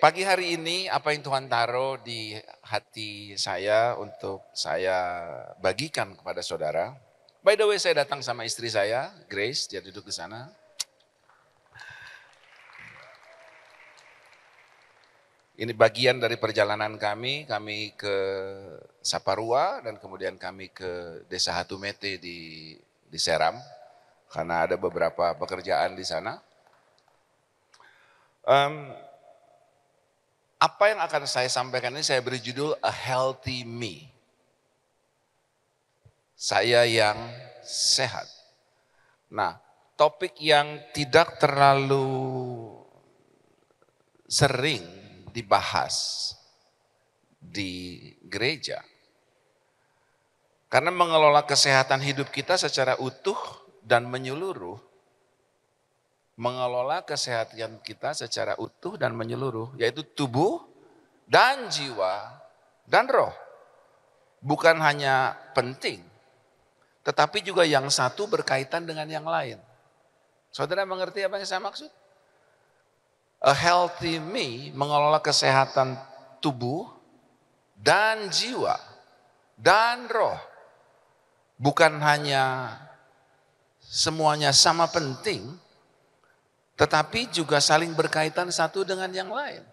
Pagi hari ini apa yang Tuhan taruh di hati saya untuk saya bagikan kepada saudara. By the way, saya datang sama istri saya, Grace, dia duduk di sana. Ini bagian dari perjalanan kami ke Saparua dan kemudian kami ke Desa Hatumete di Seram. Karena ada beberapa pekerjaan di sana. Apa yang akan saya sampaikan ini saya beri judul A Healthy Me. Saya yang sehat. Nah, topik yang tidak terlalu sering dibahas di gereja. Karena mengelola kesehatan hidup kita secara utuh dan menyeluruh, mengelola kesehatan kita secara utuh dan menyeluruh, yaitu tubuh dan jiwa dan roh. Bukan hanya penting, tetapi juga yang satu berkaitan dengan yang lain. Saudara mengerti apa yang saya maksud? A healthy me mengelola kesehatan tubuh dan jiwa dan roh. Bukan hanya semuanya sama penting, tetapi juga saling berkaitan satu dengan yang lain.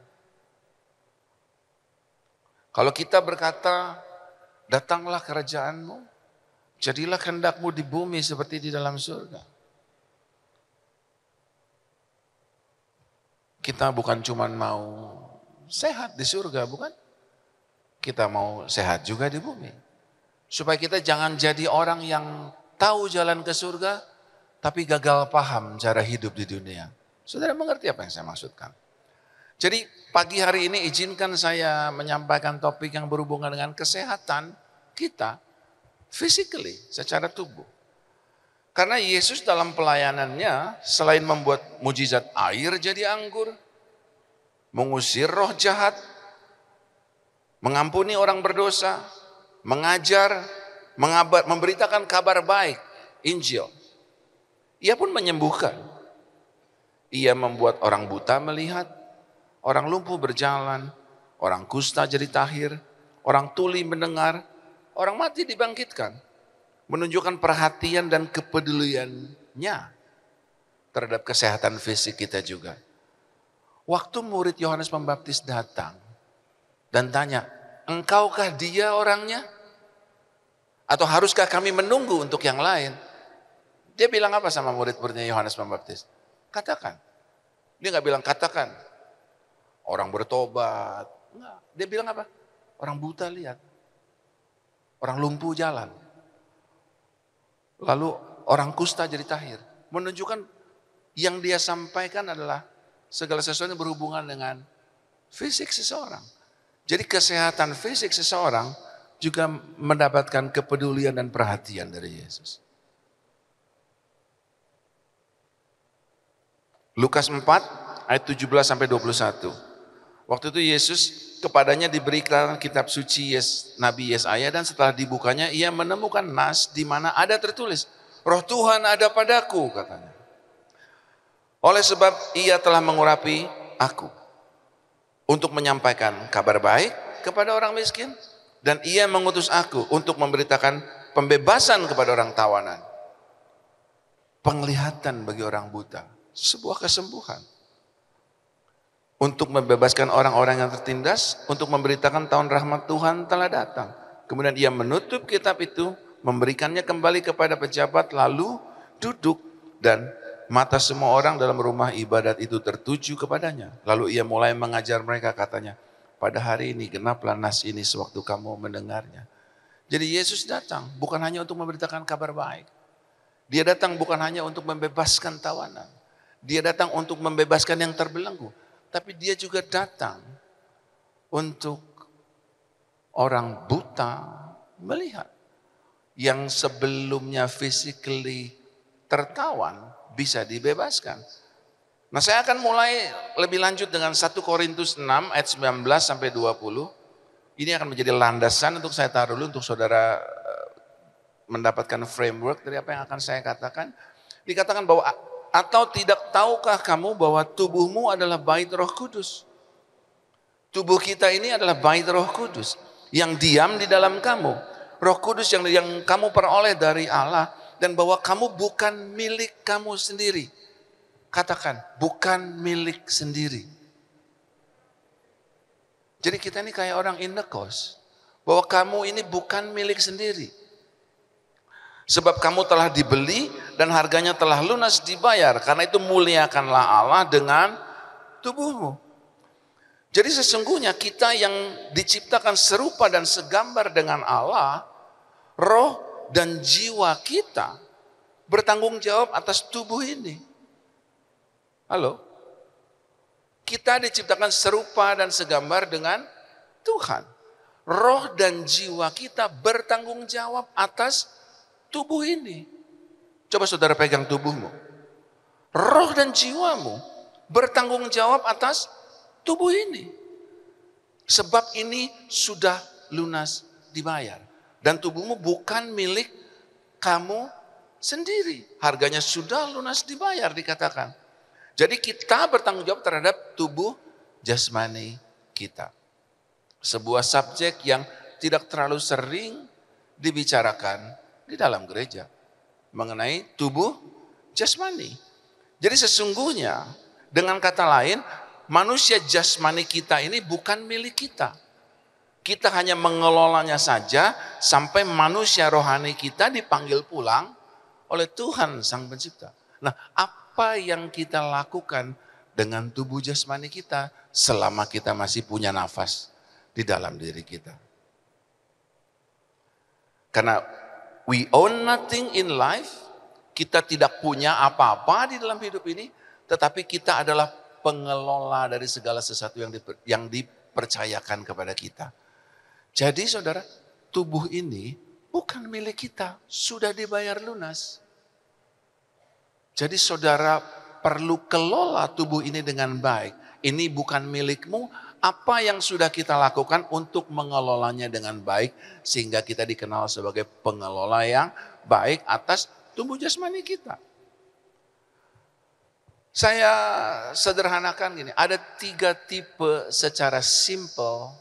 Kalau kita berkata, datanglah kerajaanmu, jadilah kehendakmu di bumi seperti di dalam surga. Kita bukan cuma mau sehat di surga, bukan? Kita mau sehat juga di bumi. Supaya kita jangan jadi orang yang tahu jalan ke surga, tapi gagal paham cara hidup di dunia. Saudara mengerti apa yang saya maksudkan? Jadi pagi hari ini izinkan saya menyampaikan topik yang berhubungan dengan kesehatan kita, physically, secara tubuh. Karena Yesus dalam pelayanannya selain membuat mujizat air jadi anggur, mengusir roh jahat, mengampuni orang berdosa, mengajar, memberitakan kabar baik, Injil. Ia pun menyembuhkan. Ia membuat orang buta melihat, orang lumpuh berjalan, orang kusta jadi tahir, orang tuli mendengar, orang mati dibangkitkan. Menunjukkan perhatian dan kepeduliannya terhadap kesehatan fisik kita juga. Waktu murid Yohanes Pembaptis datang dan tanya, engkaukah dia orangnya? Atau haruskah kami menunggu untuk yang lain? Dia bilang apa sama murid-muridnya Yohanes Pembaptis? Katakan. Dia nggak bilang katakan. Orang bertobat. Enggak. Dia bilang apa? Orang buta lihat. Orang lumpuh jalan. Lalu orang kusta jadi tahir. Menunjukkan yang dia sampaikan adalah segala sesuatu yang berhubungan dengan fisik seseorang. Jadi kesehatan fisik seseorang juga mendapatkan kepedulian dan perhatian dari Yesus. Lukas 4 ayat 17 sampai 21. Waktu itu Yesus kepadanya diberikan kitab suci Nabi Yesaya dan setelah dibukanya ia menemukan nas di mana ada tertulis, Roh Tuhan ada padaku katanya. Oleh sebab ia telah mengurapi aku untuk menyampaikan kabar baik kepada orang miskin dan ia mengutus aku untuk memberitakan pembebasan kepada orang tawanan, penglihatan bagi orang buta, sebuah kesembuhan. Untuk membebaskan orang-orang yang tertindas, untuk memberitakan tahun rahmat Tuhan telah datang. Kemudian ia menutup kitab itu, memberikannya kembali kepada pejabat, lalu duduk dan mata semua orang dalam rumah ibadat itu tertuju kepadanya. Lalu ia mulai mengajar mereka katanya, pada hari ini genaplah nas ini sewaktu kamu mendengarnya. Jadi Yesus datang bukan hanya untuk memberitakan kabar baik. Dia datang bukan hanya untuk membebaskan tawanan. Dia datang untuk membebaskan yang terbelenggu. Tapi dia juga datang untuk orang buta melihat. Yang sebelumnya physically tertawan bisa dibebaskan. Nah saya akan mulai lebih lanjut dengan 1 Korintus 6 ayat 19 sampai 20. Ini akan menjadi landasan untuk saya taruh dulu untuk saudara mendapatkan framework dari apa yang akan saya katakan. Dikatakan bahwa atau tidak tahukah kamu bahwa tubuhmu adalah bait Roh Kudus Tubuh kita ini adalah bait Roh Kudus yang diam di dalam kamu. Roh Kudus yang kamu peroleh dari Allah, dan bahwa kamu bukan milik kamu sendiri. Katakan, bukan milik sendiri. Jadi kita ini kayak orang indekos, bahwa kamu ini bukan milik sendiri. Sebab kamu telah dibeli dan harganya telah lunas dibayar. Karena itu muliakanlah Allah dengan tubuhmu. Jadi sesungguhnya kita yang diciptakan serupa dan segambar dengan Allah, roh dan jiwa kita bertanggung jawab atas tubuh ini. Halo? Kita diciptakan serupa dan segambar dengan Tuhan. Roh dan jiwa kita bertanggung jawab atas tubuh ini. Coba saudara pegang tubuhmu. Roh dan jiwamu bertanggung jawab atas tubuh ini. Sebab ini sudah lunas dibayar. Dan tubuhmu bukan milik kamu sendiri. Harganya sudah lunas dibayar dikatakan. Jadi kita bertanggung jawab terhadap tubuh jasmani kita. Sebuah subjek yang tidak terlalu sering dibicarakan di dalam gereja. Mengenai tubuh jasmani. Jadi sesungguhnya dengan kata lain, manusia jasmani kita ini bukan milik kita. Kita hanya mengelolanya saja sampai manusia rohani kita dipanggil pulang oleh Tuhan Sang Pencipta. Nah, apa yang kita lakukan dengan tubuh jasmani kita selama kita masih punya nafas di dalam diri kita? Karena we own nothing in life, kita tidak punya apa-apa di dalam hidup ini, tetapi kita adalah pengelola dari segala sesuatu yang dipercayakan kepada kita. Jadi saudara, tubuh ini bukan milik kita, sudah dibayar lunas. Jadi saudara perlu kelola tubuh ini dengan baik. Ini bukan milikmu, apa yang sudah kita lakukan untuk mengelolanya dengan baik, sehingga kita dikenal sebagai pengelola yang baik atas tubuh jasmani kita. Saya sederhanakan gini, ada 3 tipe secara simple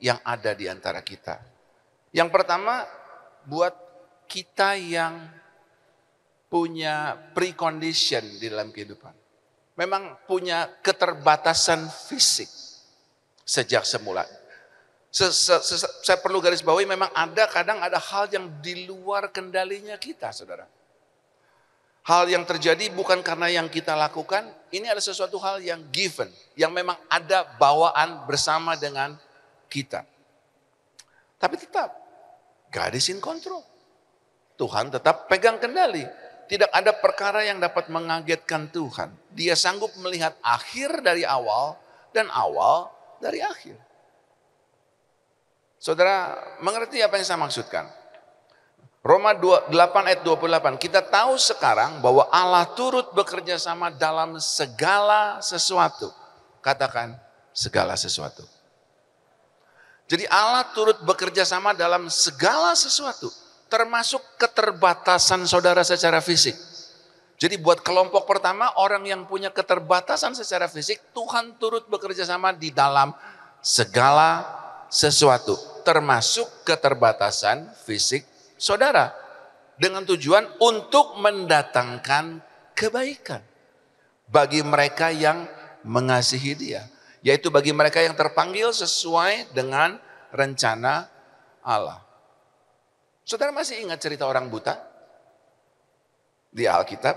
yang ada di antara kita. Yang pertama, buat kita yang punya precondition di dalam kehidupan. Memang punya keterbatasan fisik sejak semula. Saya perlu garis bawahi, memang kadang ada hal yang di luar kendalinya kita, saudara. Hal yang terjadi bukan karena yang kita lakukan, ini adalah sesuatu hal yang given, yang memang ada bawaan bersama dengan kita. Tapi tetap, God is in control. Tuhan tetap pegang kendali. Tidak ada perkara yang dapat mengagetkan Tuhan. Dia sanggup melihat akhir dari awal dan awal dari akhir. Saudara, mengerti apa yang saya maksudkan? Roma 8 ayat 28, kita tahu sekarang bahwa Allah turut bekerja sama dalam segala sesuatu. Katakan segala sesuatu. Jadi Allah turut bekerja sama dalam segala sesuatu. Termasuk keterbatasan saudara secara fisik. Jadi buat kelompok pertama, orang yang punya keterbatasan secara fisik, Tuhan turut bekerja sama di dalam segala sesuatu. Termasuk keterbatasan fisik saudara, dengan tujuan untuk mendatangkan kebaikan bagi mereka yang mengasihi Dia, yaitu bagi mereka yang terpanggil sesuai dengan rencana Allah. Saudara masih ingat cerita orang buta di Alkitab?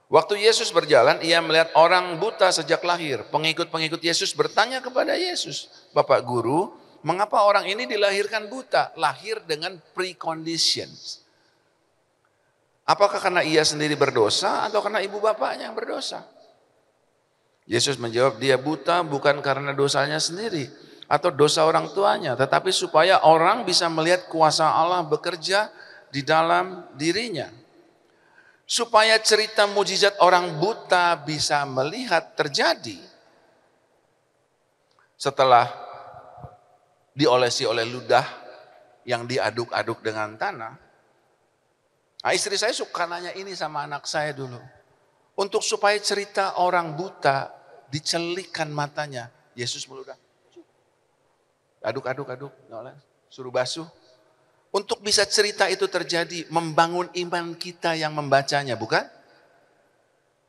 Waktu Yesus berjalan, ia melihat orang buta sejak lahir. Pengikut-pengikut Yesus bertanya kepada Yesus, "Bapak Guru, mengapa orang ini dilahirkan buta?" Lahir dengan preconditions. Apakah karena ia sendiri berdosa atau karena ibu bapaknya yang berdosa? Yesus menjawab, dia buta bukan karena dosanya sendiri atau dosa orang tuanya, tetapi supaya orang bisa melihat kuasa Allah bekerja di dalam dirinya. Supaya cerita mujizat orang buta bisa melihat terjadi setelah diolesi oleh ludah yang diaduk-aduk dengan tanah. Nah, istri saya suka nanya ini sama anak saya dulu. Untuk supaya cerita orang buta dicelikkan matanya, Yesus meludah. Aduk, suruh basuh. Untuk bisa cerita itu terjadi, membangun iman kita yang membacanya, bukan?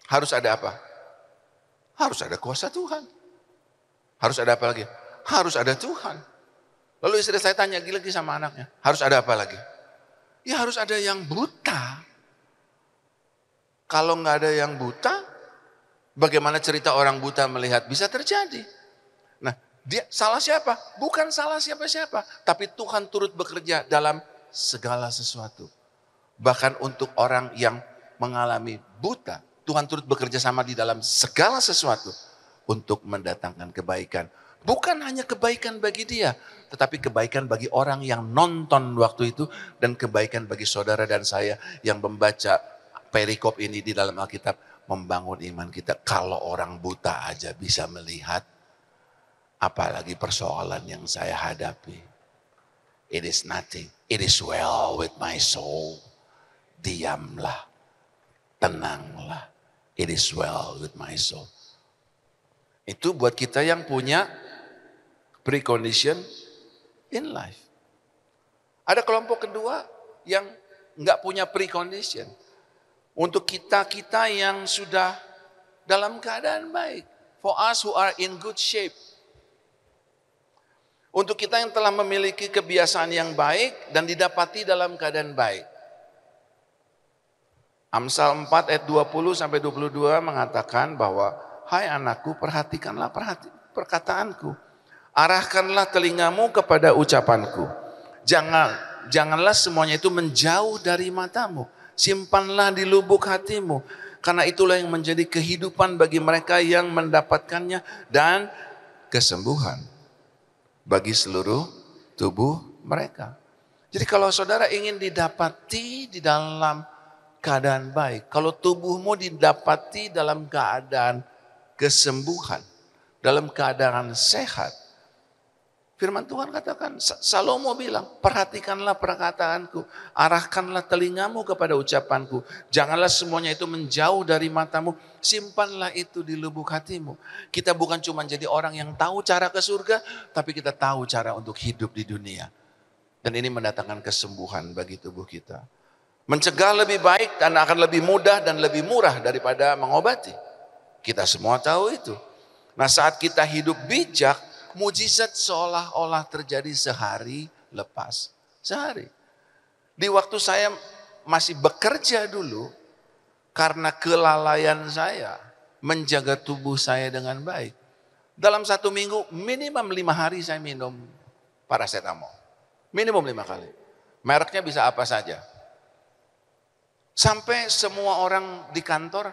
Harus ada apa? Harus ada kuasa Tuhan. Harus ada apa lagi? Harus ada Tuhan. Lalu istri saya tanya lagi sama anaknya, harus ada apa lagi? Ya harus ada yang buta. Kalau nggak ada yang buta, bagaimana cerita orang buta melihat bisa terjadi? Nah, dia salah siapa? Bukan salah siapa-siapa, tapi Tuhan turut bekerja dalam segala sesuatu. Bahkan untuk orang yang mengalami buta, Tuhan turut bekerja sama di dalam segala sesuatu untuk mendatangkan kebaikan. Bukan hanya kebaikan bagi dia, tetapi kebaikan bagi orang yang nonton waktu itu dan kebaikan bagi saudara dan saya yang membaca perikop ini di dalam Alkitab, membangun iman kita. Kalau orang buta aja bisa melihat, apalagi persoalan yang saya hadapi. It is nothing. It is well with my soul. Diamlah, tenanglah. It is well with my soul. Itu buat kita yang punya precondition in life. Ada kelompok kedua yang nggak punya precondition. Untuk kita yang sudah dalam keadaan baik. For us who are in good shape. Untuk kita yang telah memiliki kebiasaan yang baik dan didapati dalam keadaan baik. Amsal 4 ayat 20 sampai 22 mengatakan bahwa, hai anakku, perhatikanlah perkataanku. Arahkanlah telingamu kepada ucapanku. Janganlah semuanya itu menjauh dari matamu. Simpanlah di lubuk hatimu. Karena itulah yang menjadi kehidupan bagi mereka yang mendapatkannya dan kesembuhan bagi seluruh tubuh mereka. Jadi kalau saudara ingin didapati di dalam keadaan baik, kalau tubuhmu didapati dalam keadaan kesembuhan, dalam keadaan sehat, firman Tuhan katakan, Salomo bilang, perhatikanlah perkataanku, arahkanlah telingamu kepada ucapanku, janganlah semuanya itu menjauh dari matamu, simpanlah itu di lubuk hatimu. Kita bukan cuma jadi orang yang tahu cara ke surga, tapi kita tahu cara untuk hidup di dunia. Dan ini mendatangkan kesembuhan bagi tubuh kita. Mencegah lebih baik dan akan lebih mudah dan lebih murah daripada mengobati. Kita semua tahu itu. Nah, saat kita hidup bijak, mujizat seolah-olah terjadi sehari lepas sehari. Di waktu saya masih bekerja dulu, karena kelalaian saya menjaga tubuh saya dengan baik. Dalam 1 minggu minimum 5 hari saya minum paracetamol. Minimum 5 kali. Mereknya bisa apa saja. Sampai semua orang di kantor,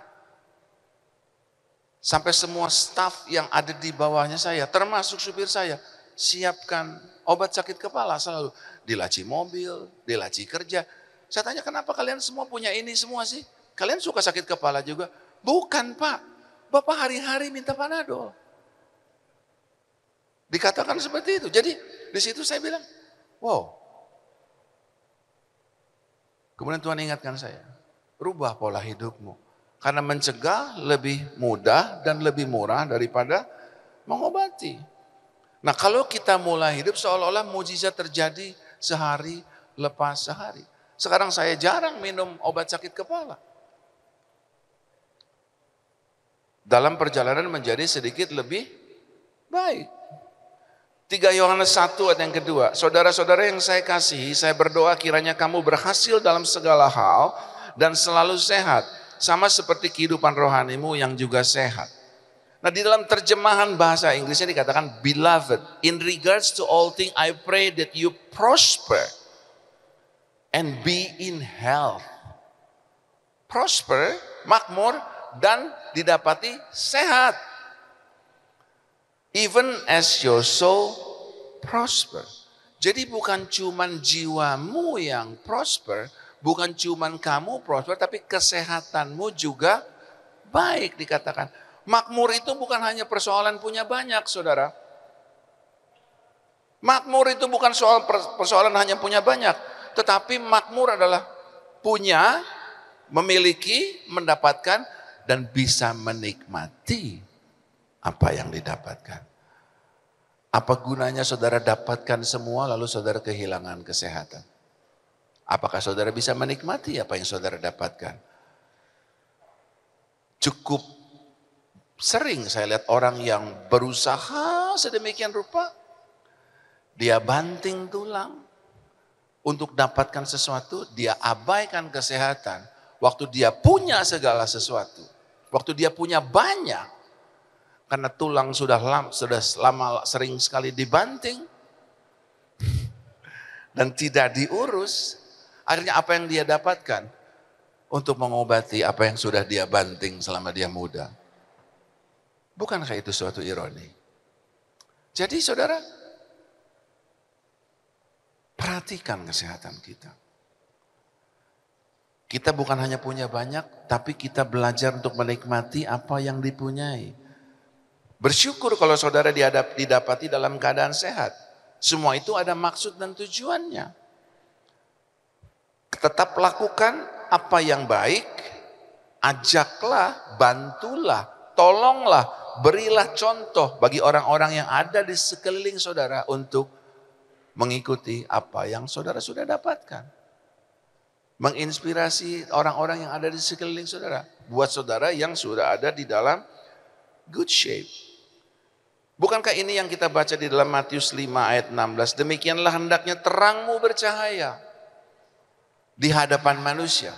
sampai semua staf yang ada di bawahnya saya, termasuk supir saya, siapkan obat sakit kepala selalu. Di laci mobil, di laci kerja. Saya tanya, kenapa kalian semua punya ini semua sih? Kalian suka sakit kepala juga? Bukan Pak, Bapak hari-hari minta Panadol. Dikatakan seperti itu. Jadi di situ saya bilang, wow. Kemudian Tuhan ingatkan saya, rubah pola hidupmu. Karena mencegah lebih mudah dan lebih murah daripada mengobati. Nah, kalau kita mulai hidup seolah-olah mujizat terjadi sehari lepas sehari. Sekarang saya jarang minum obat sakit kepala. Dalam perjalanan menjadi sedikit lebih baik. 3 Yohanes 1 ayat yang kedua. Saudara-saudara yang saya kasihi, saya berdoa kiranya kamu berhasil dalam segala hal dan selalu sehat. Sama seperti kehidupan rohanimu yang juga sehat. Nah, di dalam terjemahan bahasa Inggrisnya dikatakan, beloved, in regards to all things I pray that you prosper and be in health. Prosper, makmur, dan didapati sehat. Even as your soul prosper. Jadi bukan cuman jiwamu yang prosper, bukan cuman kamu prosper, tapi kesehatanmu juga baik dikatakan. Makmur itu bukan hanya persoalan punya banyak, saudara. Makmur itu bukan persoalan hanya punya banyak, tetapi makmur adalah punya, memiliki, mendapatkan, dan bisa menikmati apa yang didapatkan. Apa gunanya saudara dapatkan semua lalu saudara kehilangan kesehatan? Apakah saudara bisa menikmati apa yang saudara dapatkan? Cukup sering saya lihat orang yang berusaha sedemikian rupa, dia banting tulang untuk dapatkan sesuatu, dia abaikan kesehatan. Waktu dia punya segala sesuatu, waktu dia punya banyak, karena tulang sudah lama sering sekali dibanting dan tidak diurus, akhirnya apa yang dia dapatkan untuk mengobati apa yang sudah dia banting selama dia muda. Bukankah itu suatu ironi? Jadi saudara, perhatikan kesehatan kita. Kita bukan hanya punya banyak, tapi kita belajar untuk menikmati apa yang dipunyai. Bersyukur kalau saudara didapati dalam keadaan sehat. Semua itu ada maksud dan tujuannya. Tetap lakukan apa yang baik, ajaklah, bantulah, tolonglah, berilah contoh bagi orang-orang yang ada di sekeliling saudara untuk mengikuti apa yang saudara sudah dapatkan. Menginspirasi orang-orang yang ada di sekeliling saudara. Buat saudara yang sudah ada di dalam good shape. Bukankah ini yang kita baca di dalam Matius 5 ayat 16. Demikianlah hendaknya terangmu bercahaya di hadapan manusia.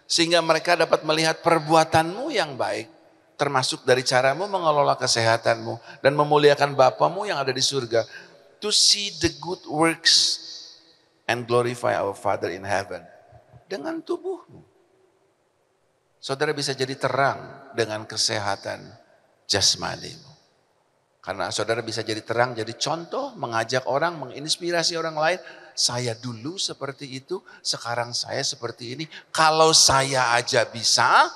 Sehingga mereka dapat melihat perbuatanmu yang baik. Termasuk dari caramu mengelola kesehatanmu. Dan memuliakan Bapamu yang ada di surga. To see the good works and glorify our Father in heaven. Dengan tubuhmu. Saudara bisa jadi terang dengan kesehatan jasmanimu. Karena saudara bisa jadi terang, jadi contoh, mengajak orang, menginspirasi orang lain. Saya dulu seperti itu, sekarang saya seperti ini. Kalau saya aja bisa,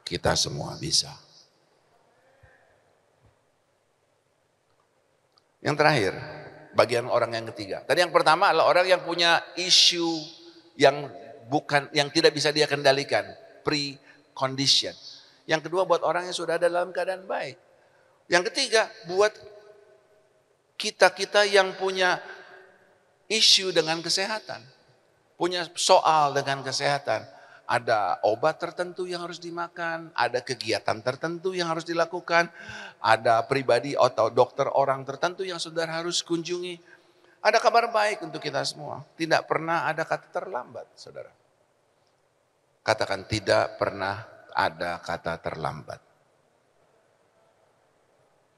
kita semua bisa. Yang terakhir, bagian orang yang ketiga. Tadi yang pertama adalah orang yang punya isu yang tidak bisa dia kendalikan, pre-condition. Yang kedua buat orang yang sudah ada dalam keadaan baik. Yang ketiga buat kita yang punya isu dengan kesehatan, punya soal dengan kesehatan. Ada obat tertentu yang harus dimakan, ada kegiatan tertentu yang harus dilakukan, ada pribadi atau dokter orang tertentu yang saudara harus kunjungi. Ada kabar baik untuk kita semua. Tidak pernah ada kata terlambat, saudara. Katakan tidak pernah ada kata terlambat.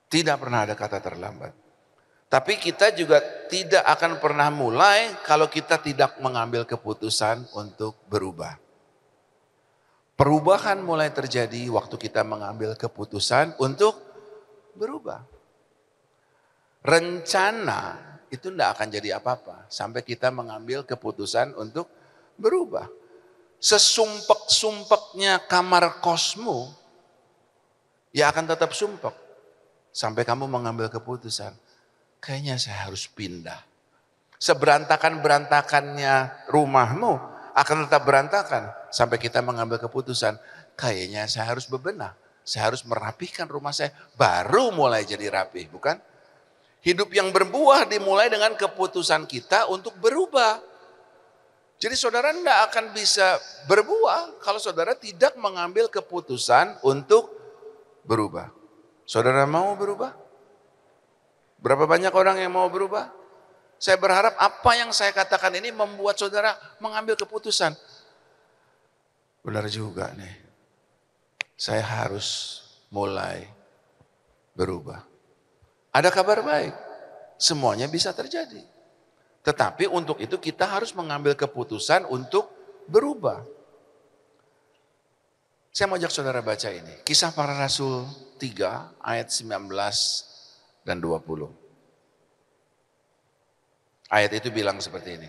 Tidak pernah ada kata terlambat. Tapi kita juga tidak akan pernah mulai kalau kita tidak mengambil keputusan untuk berubah. Perubahan mulai terjadi waktu kita mengambil keputusan untuk berubah. Rencana itu tidak akan jadi apa-apa sampai kita mengambil keputusan untuk berubah. Sesumpek-sumpeknya kamar kosmu, ya akan tetap sumpek sampai kamu mengambil keputusan. Kayaknya saya harus pindah. Seberantakan-berantakannya rumahmu akan tetap berantakan sampai kita mengambil keputusan. Kayaknya saya harus bebenah, saya harus merapihkan rumah saya, baru mulai jadi rapih, bukan? Hidup yang berbuah dimulai dengan keputusan kita untuk berubah. Jadi saudara tidak akan bisa berbuah kalau saudara tidak mengambil keputusan untuk berubah. Saudara mau berubah? Berapa banyak orang yang mau berubah? Saya berharap apa yang saya katakan ini membuat saudara mengambil keputusan. Benar juga nih, saya harus mulai berubah. Ada kabar baik, semuanya bisa terjadi. Tetapi untuk itu kita harus mengambil keputusan untuk berubah. Saya mau ajak saudara baca ini. Kisah Para Rasul 3 ayat 19 dan 20. Ayat itu bilang seperti ini.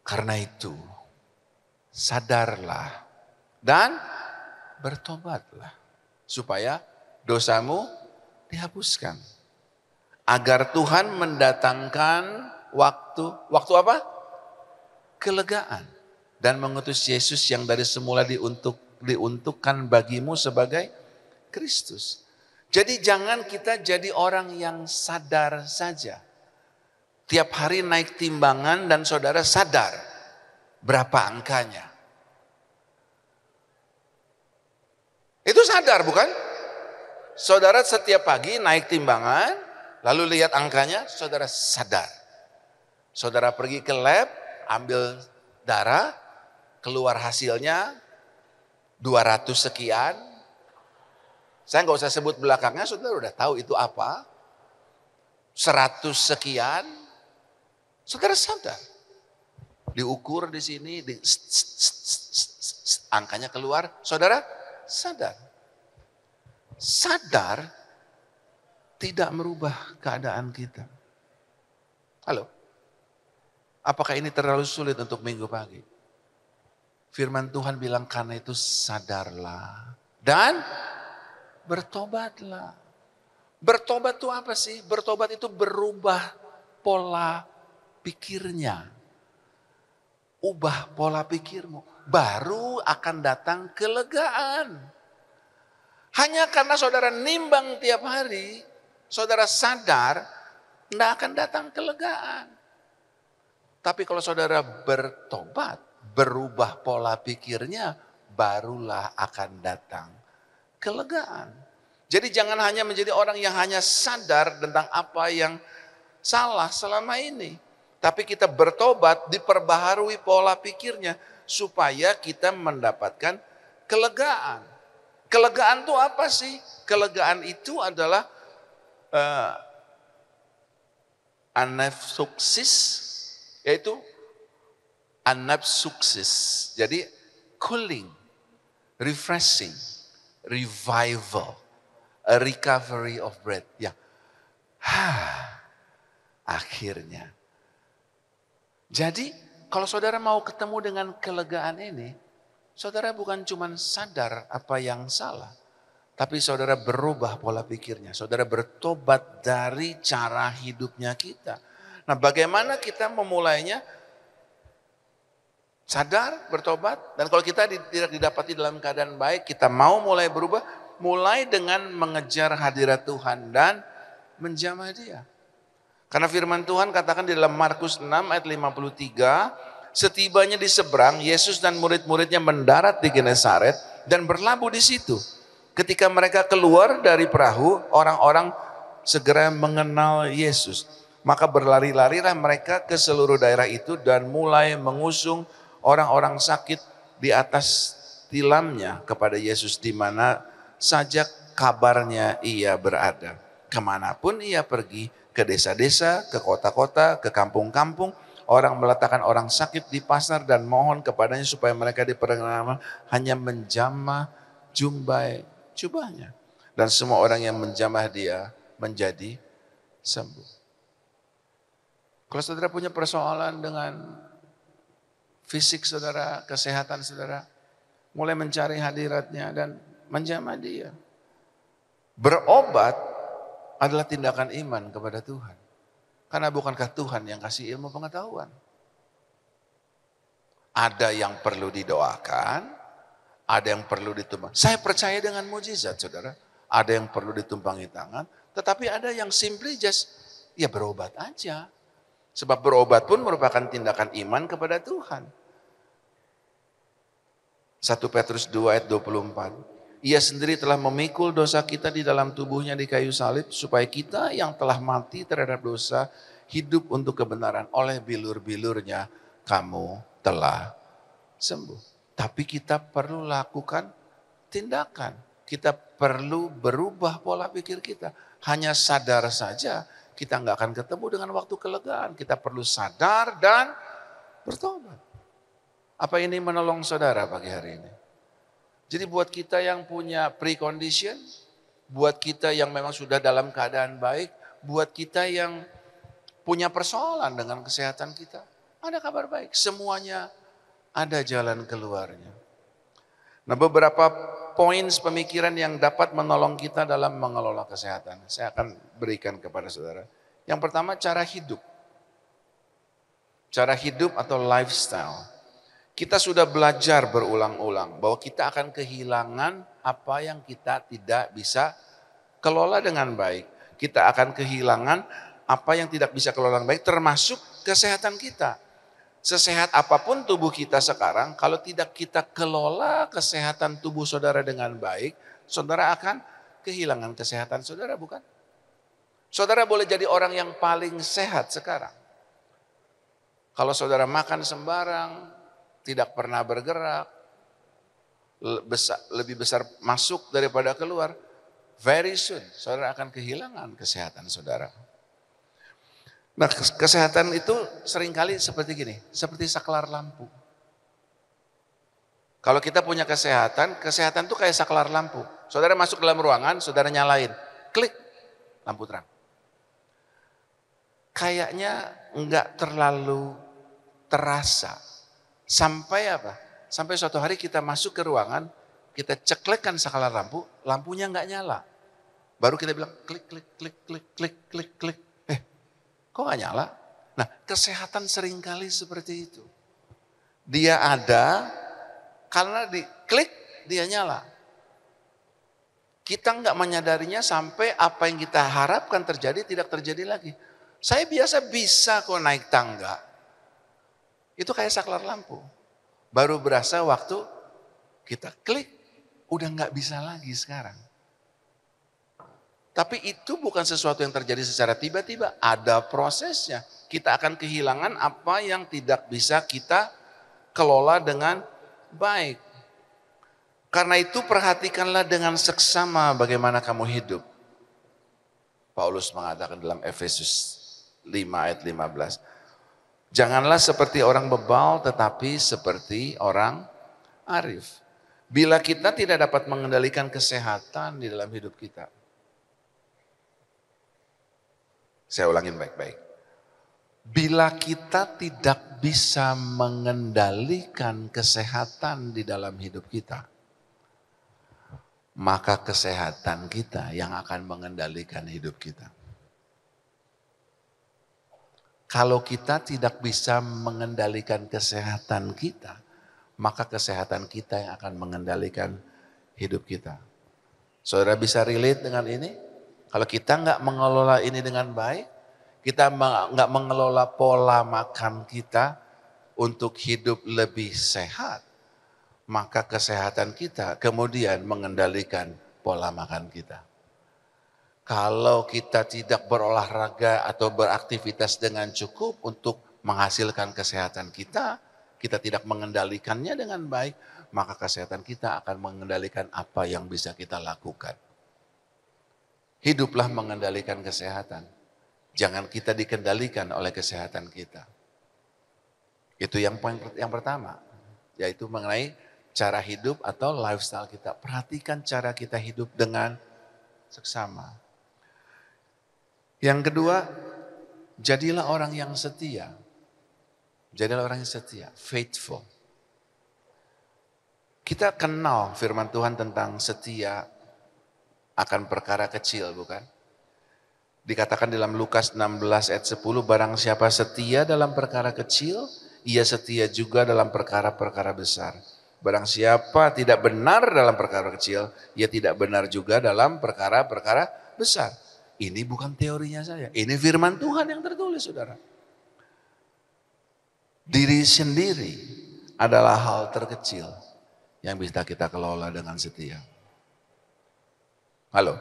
Karena itu sadarlah dan bertobatlah supaya dosamu dihapuskan. Agar Tuhan mendatangkan waktu apa? Kelegaan. Dan mengutus Yesus yang dari semula diuntukkan bagimu sebagai Kristus. Jadi jangan kita jadi orang yang sadar saja. Tiap hari naik timbangan dan saudara sadar berapa angkanya. Itu sadar bukan? Saudara setiap pagi naik timbangan, lalu lihat angkanya, saudara sadar. Saudara pergi ke lab, ambil darah, keluar hasilnya 200 sekian. Saya nggak usah sebut belakangnya, saudara udah tahu itu apa. 100 sekian, saudara sadar. Diukur di sini, angkanya keluar, saudara sadar. Sadar tidak merubah keadaan kita. Halo, apakah ini terlalu sulit untuk minggu pagi? Firman Tuhan bilang karena itu sadarlah dan bertobatlah. Bertobat itu apa sih? Bertobat itu berubah pola pikirnya. Ubah pola pikirmu. Baru akan datang kelegaan. Hanya karena saudara nimbang tiap hari, saudara sadar, tidak akan datang kelegaan. Tapi kalau saudara bertobat, berubah pola pikirnya, barulah akan datang kelegaan. Jadi jangan hanya menjadi orang yang hanya sadar tentang apa yang salah selama ini. Tapi kita bertobat, diperbaharui pola pikirnya supaya kita mendapatkan kelegaan. Kelegaan itu apa sih? Kelegaan itu adalah anafsuksis, yaitu anafsuksis. Jadi cooling, refreshing, revival, a recovery of breath. Ya, akhirnya. Jadi kalau saudara mau ketemu dengan kelegaan ini, saudara bukan cuma sadar apa yang salah, tapi saudara berubah pola pikirnya. Saudara bertobat dari cara hidupnya kita. Nah, bagaimana kita memulainya? Sadar, bertobat. Dan kalau kita tidak didapati dalam keadaan baik, kita mau mulai berubah. Mulai dengan mengejar hadirat Tuhan dan menjamah Dia. Karena firman Tuhan katakan di dalam Markus 6 ayat 53, setibanya di seberang, Yesus dan murid-muridnya mendarat di Genesaret dan berlabuh di situ. Ketika mereka keluar dari perahu, orang-orang segera mengenal Yesus. Maka berlari-larilah mereka ke seluruh daerah itu dan mulai mengusung orang-orang sakit di atas tilamnya kepada Yesus di mana saja kabarnya ia berada. Kemanapun ia pergi, ke desa-desa, ke kota-kota, ke kampung-kampung, orang meletakkan orang sakit di pasar dan mohon kepadanya supaya mereka diperkenakan, hanya menjamah jubahnya. Dan semua orang yang menjamah dia menjadi sembuh. Kalau saudara punya persoalan dengan fisik saudara, kesehatan saudara, mulai mencari hadiratnya dan menjamah dia. Berobat adalah tindakan iman kepada Tuhan. Karena bukankah Tuhan yang kasih ilmu pengetahuan? Ada yang perlu didoakan, ada yang perlu ditumpang. Saya percaya dengan mujizat saudara. Ada yang perlu ditumpangi tangan, tetapi ada yang simply just ya berobat aja. Sebab berobat pun merupakan tindakan iman kepada Tuhan. 1 Petrus 2 ayat 24. Ia sendiri telah memikul dosa kita di dalam tubuhnya di kayu salib, supaya kita yang telah mati terhadap dosa hidup untuk kebenaran. Oleh bilur-bilurnya kamu telah sembuh. Tapi kita perlu lakukan tindakan. Kita perlu berubah pola pikir kita. Hanya sadar saja kita nggak akan ketemu dengan waktu kelegaan. Kita perlu sadar dan bertobat. Apa ini menolong saudara pagi hari ini? Jadi buat kita yang punya precondition, buat kita yang memang sudah dalam keadaan baik, buat kita yang punya persoalan dengan kesehatan kita, ada kabar baik. Semuanya ada jalan keluarnya. Nah, beberapa poin pemikiran yang dapat menolong kita dalam mengelola kesehatan. Saya akan berikan kepada saudara. Yang pertama, cara hidup. Cara hidup atau lifestyle. Kita sudah belajar berulang-ulang bahwa kita akan kehilangan apa yang kita tidak bisa kelola dengan baik, kita akan kehilangan apa yang tidak bisa kelola dengan baik, termasuk kesehatan kita. Sesehat apapun tubuh kita sekarang, kalau tidak kita kelola kesehatan tubuh saudara dengan baik, saudara akan kehilangan kesehatan saudara, bukan? Saudara boleh jadi orang yang paling sehat sekarang. Kalau saudara makan sembarang, tidak pernah bergerak, lebih besar masuk daripada keluar, very soon saudara akan kehilangan kesehatan saudara. Nah, kesehatan itu seringkali seperti gini, seperti saklar lampu. Kalau kita punya kesehatan, kesehatan itu kayak saklar lampu. Saudara masuk dalam ruangan, saudara nyalain, klik, lampu terang. Kayaknya enggak terlalu terasa. Sampai apa? Sampai suatu hari kita masuk ke ruangan, kita ceklekkan saklar lampu, lampunya enggak nyala. Baru kita bilang klik, klik, klik, klik, klik, klik, klik. Kok gak nyala? Nah, kesehatan seringkali seperti itu. Dia ada, karena diklik dia nyala. Kita nggak menyadarinya sampai apa yang kita harapkan terjadi tidak terjadi lagi. Saya biasa bisa kok naik tangga. Itu kayak saklar lampu. Baru berasa waktu kita klik, udah nggak bisa lagi sekarang. Tapi itu bukan sesuatu yang terjadi secara tiba-tiba, ada prosesnya. Kita akan kehilangan apa yang tidak bisa kita kelola dengan baik. Karena itu perhatikanlah dengan seksama bagaimana kamu hidup. Paulus mengatakan dalam Efesus 5 ayat 15. Janganlah seperti orang bebal tetapi seperti orang arif. Bila kita tidak dapat mengendalikan kesehatan di dalam hidup kita. Saya ulangin baik-baik. Bila kita tidak bisa mengendalikan kesehatan di dalam hidup kita, maka kesehatan kita yang akan mengendalikan hidup kita. Kalau kita tidak bisa mengendalikan kesehatan kita, maka kesehatan kita yang akan mengendalikan hidup kita. Saudara bisa relate dengan ini? Kalau kita nggak mengelola ini dengan baik, kita nggak mengelola pola makan kita untuk hidup lebih sehat, maka kesehatan kita kemudian mengendalikan pola makan kita. Kalau kita tidak berolahraga atau beraktivitas dengan cukup untuk menghasilkan kesehatan kita, kita tidak mengendalikannya dengan baik, maka kesehatan kita akan mengendalikan apa yang bisa kita lakukan. Hiduplah mengendalikan kesehatan. Jangan kita dikendalikan oleh kesehatan kita. Itu yang pertama, yaitu mengenai cara hidup atau lifestyle kita. Perhatikan cara kita hidup dengan seksama. Yang kedua, jadilah orang yang setia. Jadilah orang yang setia, faithful. Kita kenal firman Tuhan tentang setia akan perkara kecil, bukan? Dikatakan dalam Lukas 16 ayat 10, barang siapa setia dalam perkara kecil, ia setia juga dalam perkara-perkara besar. Barang siapa tidak benar dalam perkara kecil, ia tidak benar juga dalam perkara-perkara besar. Ini bukan teorinya saya, ini firman Tuhan yang tertulis, saudara. Diri sendiri adalah hal terkecil yang bisa kita kelola dengan setia. Halo?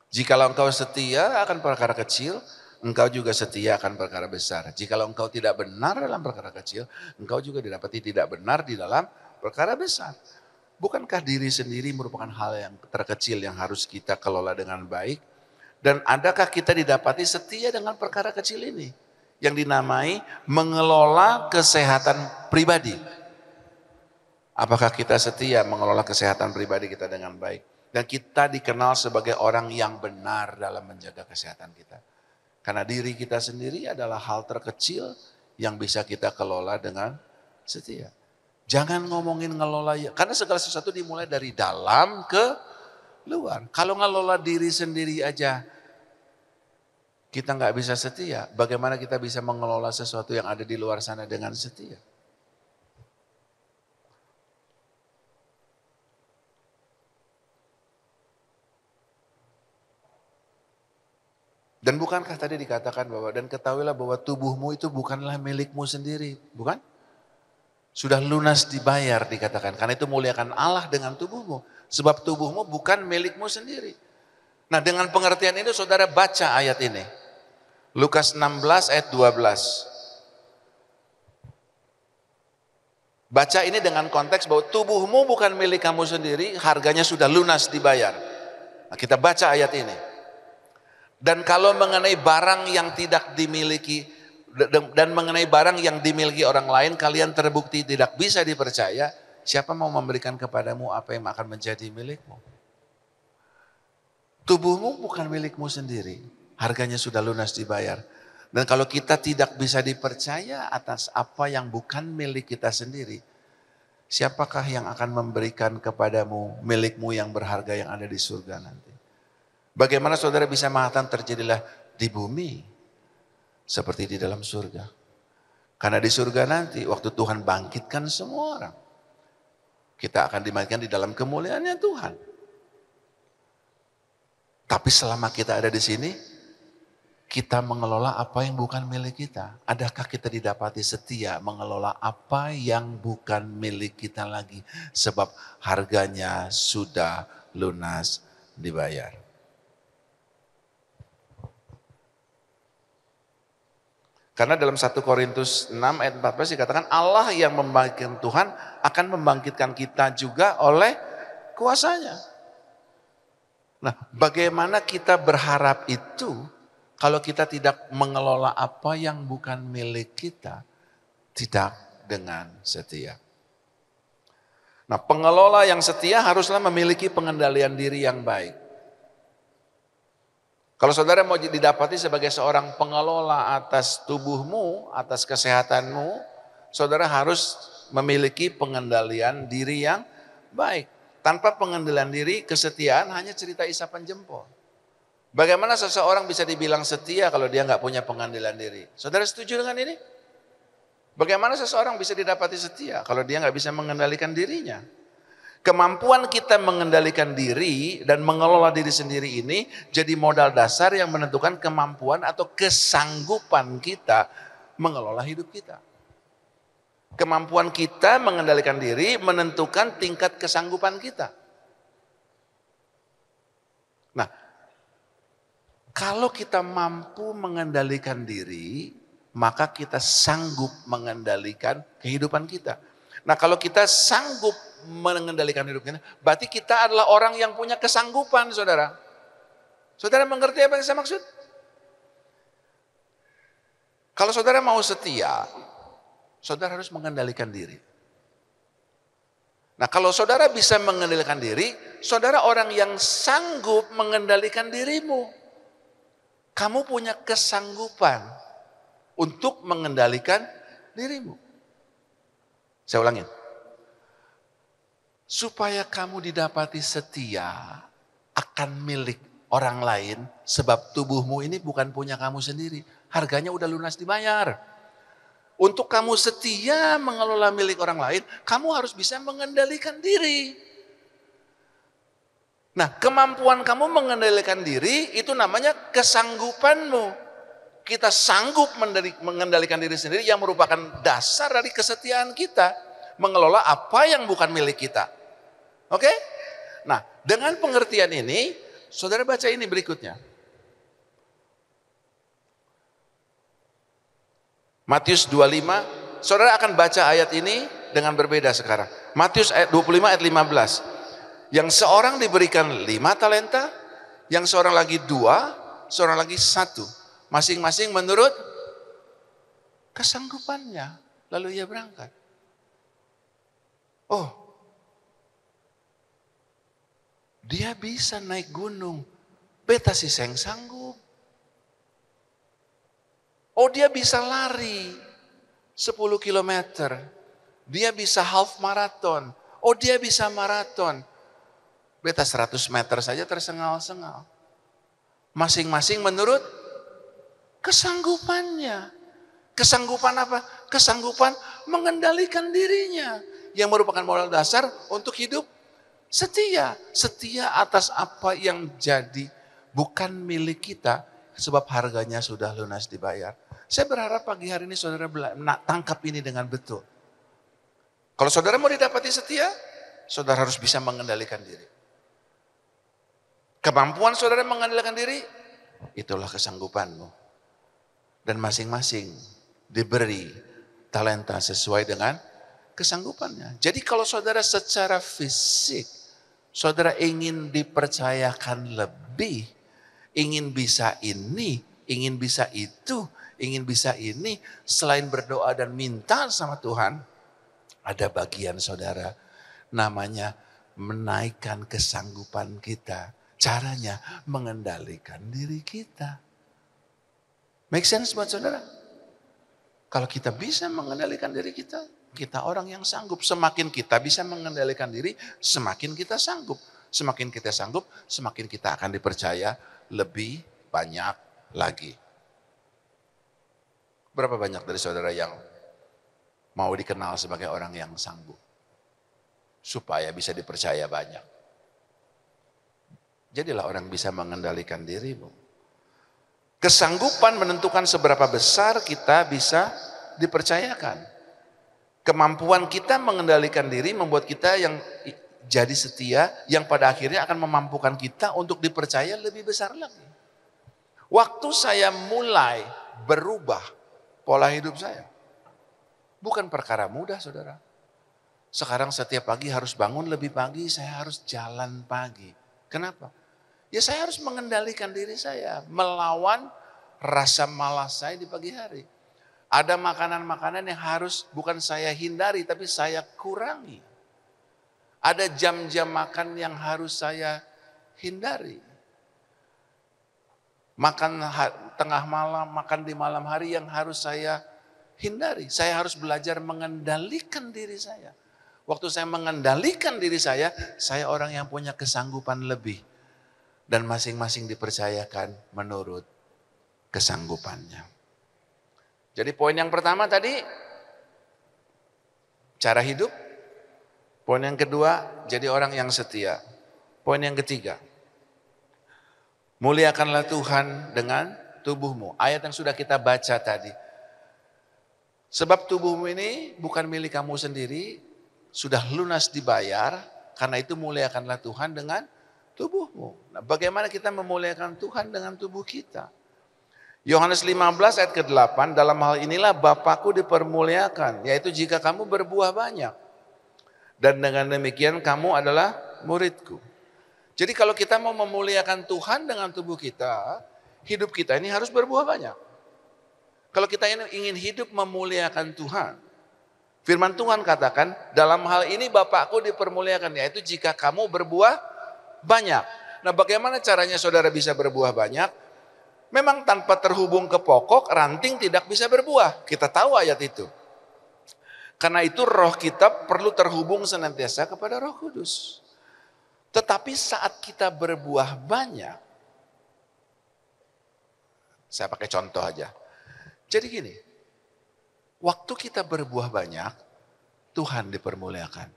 Jikalau engkau setia akan perkara kecil, engkau juga setia akan perkara besar. Jikalau engkau tidak benar dalam perkara kecil, engkau juga didapati tidak benar di dalam perkara besar. Bukankah diri sendiri merupakan hal yang terkecil yang harus kita kelola dengan baik? Dan adakah kita didapati setia dengan perkara kecil ini? Yang dinamai mengelola kesehatan pribadi. Apakah kita setia mengelola kesehatan pribadi kita dengan baik? Dan kita dikenal sebagai orang yang benar dalam menjaga kesehatan kita. Karena diri kita sendiri adalah hal terkecil yang bisa kita kelola dengan setia. Jangan ngomongin ngelola, karena segala sesuatu dimulai dari dalam ke luar. Kalau ngelola diri sendiri aja kita nggak bisa setia, bagaimana kita bisa mengelola sesuatu yang ada di luar sana dengan setia? Dan bukankah tadi dikatakan bahwa, dan ketahuilah bahwa tubuhmu itu bukanlah milikmu sendiri, bukan? Sudah lunas dibayar dikatakan, karena itu muliakan Allah dengan tubuhmu. Sebab tubuhmu bukan milikmu sendiri. Nah dengan pengertian ini saudara baca ayat ini. Lukas 16 ayat 12. Baca ini dengan konteks bahwa tubuhmu bukan milik kamu sendiri, harganya sudah lunas dibayar. Nah, kita baca ayat ini. Dan kalau mengenai barang yang tidak dimiliki dan mengenai barang yang dimiliki orang lain kalian terbukti tidak bisa dipercaya, siapa mau memberikan kepadamu apa yang akan menjadi milikmu? Tubuhmu bukan milikmu sendiri, harganya sudah lunas dibayar. Dan kalau kita tidak bisa dipercaya atas apa yang bukan milik kita sendiri, siapakah yang akan memberikan kepadamu milikmu yang berharga yang ada di surga nanti? Bagaimana saudara bisa mengatakan terjadilah di bumi seperti di dalam surga? Karena di surga nanti waktu Tuhan bangkitkan semua orang, kita akan dimainkan di dalam kemuliaannya Tuhan. Tapi selama kita ada di sini, kita mengelola apa yang bukan milik kita. Adakah kita didapati setia mengelola apa yang bukan milik kita lagi? Sebab harganya sudah lunas dibayar. Karena dalam 1 Korintus 6 ayat 14 dikatakan Allah yang membangkitkan Tuhan akan membangkitkan kita juga oleh kuasanya. Nah, bagaimana kita berharap itu kalau kita tidak mengelola apa yang bukan milik kita, tidak dengan setia. Nah, pengelola yang setia haruslah memiliki pengendalian diri yang baik. Kalau saudara mau didapati sebagai seorang pengelola atas tubuhmu, atas kesehatanmu, saudara harus memiliki pengendalian diri yang baik. Tanpa pengendalian diri, kesetiaan hanya cerita isapan jempol. Bagaimana seseorang bisa dibilang setia kalau dia nggak punya pengendalian diri? Saudara setuju dengan ini? Bagaimana seseorang bisa didapati setia kalau dia nggak bisa mengendalikan dirinya? Kemampuan kita mengendalikan diri dan mengelola diri sendiri ini jadi modal dasar yang menentukan kemampuan atau kesanggupan kita mengelola hidup kita. Kemampuan kita mengendalikan diri menentukan tingkat kesanggupan kita. Nah, kalau kita mampu mengendalikan diri, maka kita sanggup mengendalikan kehidupan kita. Nah, kalau kita sanggup mengendalikan hidup kita, berarti kita adalah orang yang punya kesanggupan, saudara. Saudara mengerti apa yang saya maksud? Kalau saudara mau setia, saudara harus mengendalikan diri. Nah, kalau saudara bisa mengendalikan diri, saudara orang yang sanggup mengendalikan dirimu. Kamu punya kesanggupan untuk mengendalikan dirimu. Saya ulangin. Supaya kamu didapati setia akan milik orang lain, sebab tubuhmu ini bukan punya kamu sendiri. Harganya udah lunas dibayar. Untuk kamu setia mengelola milik orang lain, kamu harus bisa mengendalikan diri. Nah, kemampuan kamu mengendalikan diri itu namanya kesanggupanmu. Kita sanggup mengendalikan diri sendiri yang merupakan dasar dari kesetiaan kita. Mengelola apa yang bukan milik kita. Oke? Nah, dengan pengertian ini, saudara baca ini berikutnya. Matius 25, saudara akan baca ayat ini dengan berbeda sekarang. Matius ayat 25 ayat 15. Yang seorang diberikan 5 talenta, yang seorang lagi 2, seorang lagi 1. Masing-masing menurut kesanggupannya. Lalu ia berangkat. Oh, dia bisa naik gunung. Beta sih seng sanggup. Oh, dia bisa lari 10 kilometer. Dia bisa half marathon. Oh, dia bisa maraton. Beta 100 meter saja tersengal-sengal. Masing-masing menurut kesanggupannya. Kesanggupan apa? Kesanggupan mengendalikan dirinya. Yang merupakan modal dasar untuk hidup setia. Setia atas apa yang jadi bukan milik kita, sebab harganya sudah lunas dibayar. Saya berharap pagi hari ini saudara tangkap ini dengan betul. Kalau saudara mau didapati setia, saudara harus bisa mengendalikan diri. Kemampuan saudara mengendalikan diri, itulah kesanggupanmu. Dan masing-masing diberi talenta sesuai dengan kesanggupannya. Jadi kalau saudara secara fisik, saudara ingin dipercayakan lebih, ingin bisa ini, ingin bisa itu, ingin bisa ini, selain berdoa dan minta sama Tuhan, ada bagian saudara, namanya menaikkan kesanggupan kita. Caranya mengendalikan diri kita. Make sense buat saudara? Kalau kita bisa mengendalikan diri kita, kita orang yang sanggup. Semakin kita bisa mengendalikan diri, semakin kita sanggup. Semakin kita sanggup, semakin kita akan dipercaya lebih banyak lagi. Berapa banyak dari saudara yang mau dikenal sebagai orang yang sanggup? Supaya bisa dipercaya banyak. Jadilah orang bisa mengendalikan dirimu. Kesanggupan menentukan seberapa besar kita bisa dipercayakan. Kemampuan kita mengendalikan diri membuat kita yang jadi setia, yang pada akhirnya akan memampukan kita untuk dipercaya lebih besar lagi. Waktu saya mulai berubah pola hidup saya, bukan perkara mudah saudara. Sekarang setiap pagi harus bangun lebih pagi, saya harus jalan pagi. Kenapa? Ya saya harus mengendalikan diri saya, melawan rasa malas saya di pagi hari. Ada makanan-makanan yang harus bukan saya hindari, tapi saya kurangi. Ada jam-jam makan yang harus saya hindari. Makan tengah malam, makan di malam hari yang harus saya hindari. Saya harus belajar mengendalikan diri saya. Waktu saya mengendalikan diri saya orang yang punya kesanggupan lebih. Dan masing-masing dipercayakan menurut kesanggupannya. Jadi poin yang pertama tadi, cara hidup. Poin yang kedua, jadi orang yang setia. Poin yang ketiga, muliakanlah Tuhan dengan tubuhmu. Ayat yang sudah kita baca tadi. Sebab tubuhmu ini bukan milik kamu sendiri, sudah lunas dibayar, karena itu muliakanlah Tuhan dengan tubuhmu. Nah, bagaimana kita memuliakan Tuhan dengan tubuh kita? Yohanes 15 ayat ke-8, dalam hal inilah Bapakku dipermuliakan, yaitu jika kamu berbuah banyak. Dan dengan demikian kamu adalah muridku. Jadi kalau kita mau memuliakan Tuhan dengan tubuh kita, hidup kita ini harus berbuah banyak. Kalau kita ingin hidup memuliakan Tuhan, firman Tuhan katakan, dalam hal ini Bapakku dipermuliakan, yaitu jika kamu berbuah banyak. Nah, bagaimana caranya saudara bisa berbuah banyak? Memang tanpa terhubung ke pokok, ranting tidak bisa berbuah. Kita tahu ayat itu. Karena itu roh kita perlu terhubung senantiasa kepada Roh Kudus. Tetapi saat kita berbuah banyak, saya pakai contoh aja. Jadi gini, waktu kita berbuah banyak, Tuhan dipermuliakan.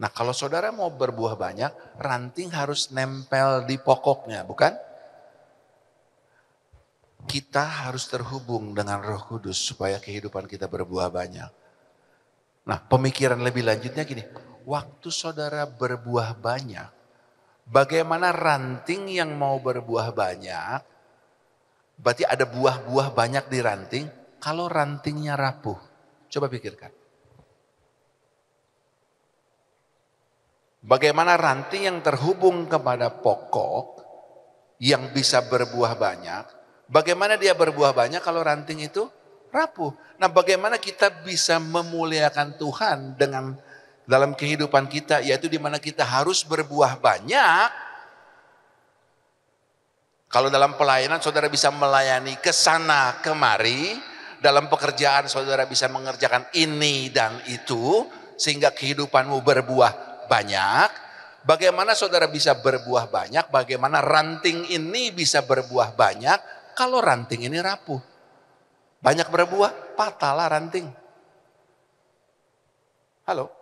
Nah kalau saudara mau berbuah banyak, ranting harus nempel di pokoknya, bukan? Kita harus terhubung dengan Roh Kudus supaya kehidupan kita berbuah banyak. Nah pemikiran lebih lanjutnya gini, waktu saudara berbuah banyak, bagaimana ranting yang mau berbuah banyak, berarti ada buah-buah banyak di ranting, kalau rantingnya rapuh, coba pikirkan. Bagaimana ranting yang terhubung kepada pokok yang bisa berbuah banyak, bagaimana dia berbuah banyak kalau ranting itu rapuh. Nah bagaimana kita bisa memuliakan Tuhan dengan dalam kehidupan kita, yaitu di mana kita harus berbuah banyak. Kalau dalam pelayanan saudara bisa melayani ke sana kemari, dalam pekerjaan saudara bisa mengerjakan ini dan itu, sehingga kehidupanmu berbuah banyak. Bagaimana saudara bisa berbuah banyak, bagaimana ranting ini bisa berbuah banyak kalau ranting ini rapuh. Banyak berbuah, patahlah ranting. Halo?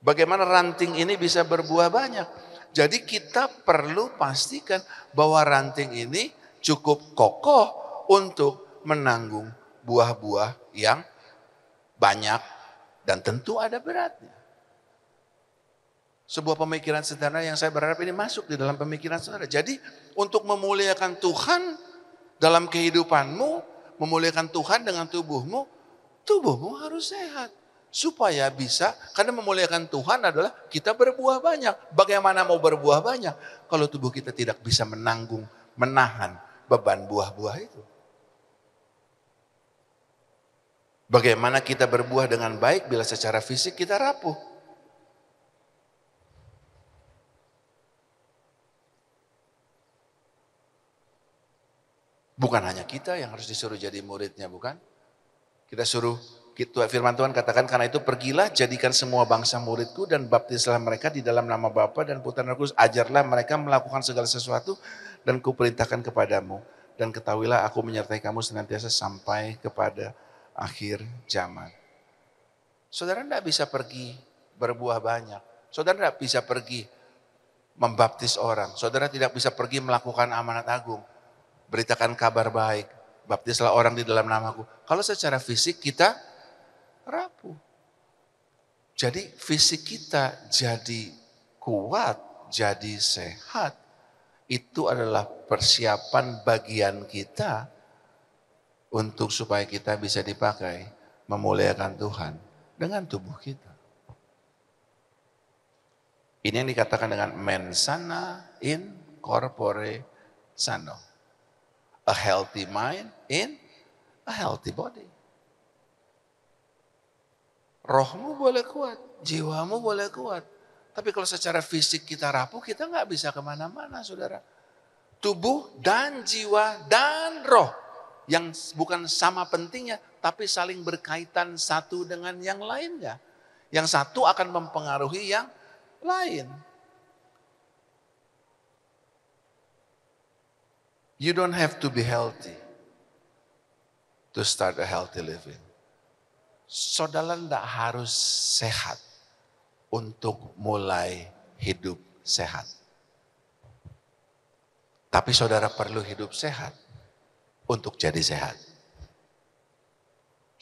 Bagaimana ranting ini bisa berbuah banyak? Jadi kita perlu pastikan bahwa ranting ini cukup kokoh untuk menanggung buah-buah yang banyak dan tentu ada beratnya. Sebuah pemikiran sederhana yang saya berharap ini masuk di dalam pemikiran saudara. Jadi untuk memuliakan Tuhan dalam kehidupanmu, memuliakan Tuhan dengan tubuhmu, tubuhmu harus sehat. Supaya bisa, karena memuliakan Tuhan adalah kita berbuah banyak. Bagaimana mau berbuah banyak kalau tubuh kita tidak bisa menanggung, menahan beban buah-buah itu. Bagaimana kita berbuah dengan baik bila secara fisik kita rapuh. Bukan hanya kita yang harus disuruh jadi muridnya, bukan? Kita suruh, firman Tuhan katakan, karena itu pergilah jadikan semua bangsa muridku dan baptislah mereka di dalam nama Bapa dan Putra dan Roh Kudus. Ajarlah mereka melakukan segala sesuatu dan kuperintahkan kepadamu. Dan ketahuilah aku menyertai kamu senantiasa sampai kepada akhir zaman. Saudara tidak bisa pergi berbuah banyak. Saudara tidak bisa pergi membaptis orang. Saudara tidak bisa pergi melakukan amanat agung. Beritakan kabar baik. Baptislah orang di dalam namaku. Kalau secara fisik kita rapuh. Jadi fisik kita jadi kuat, jadi sehat. Itu adalah persiapan bagian kita untuk supaya kita bisa dipakai memuliakan Tuhan dengan tubuh kita. Ini yang dikatakan dengan mens sana in corpore sano. A healthy mind in a healthy body. Rohmu boleh kuat, jiwamu boleh kuat. Tapi kalau secara fisik kita rapuh, kita nggak bisa kemana-mana, saudara. Tubuh dan jiwa dan roh yang bukan sama pentingnya, tapi saling berkaitan satu dengan yang lainnya. Yang satu akan mempengaruhi yang lain. You don't have to be healthy to start a healthy living. Saudara tidak harus sehat untuk mulai hidup sehat. Tapi saudara perlu hidup sehat untuk jadi sehat.